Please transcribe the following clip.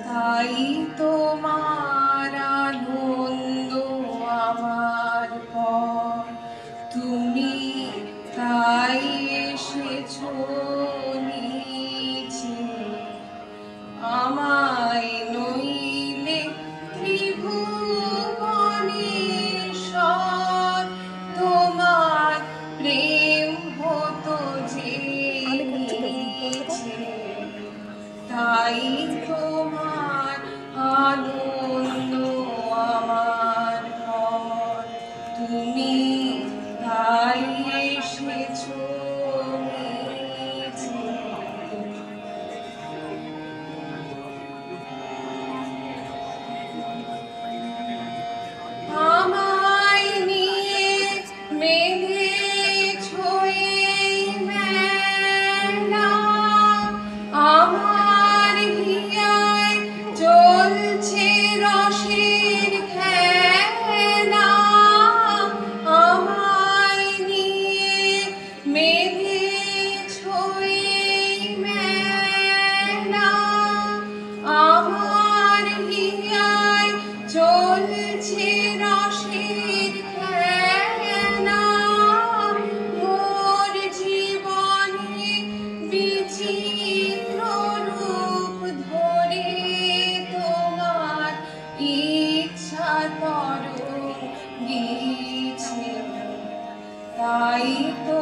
তাই তোমার আনন্দ আমার পর, তুমি তাই এসেছো নিচে আমায়, নইলে ত্রিভুবনেশ্বর তোমার প্রেম হতো যে নিচে। তাই তোমার আনন্দ আমার পর, তুমি তাই এসেছো নিচে। আমায় নিয়ে মেলেছো এই মেলা, আমার হিয়ায় চলছে রসের খেলা। আমায় নিয়ে মেলেছো এই মেলা, আমার হিয়ায় চলছে রসের খেলা। মোর জীবনে বিচিত্র রূপ ধরে তোমার ইচ্ছা তরঙ্গিছে। তাই তো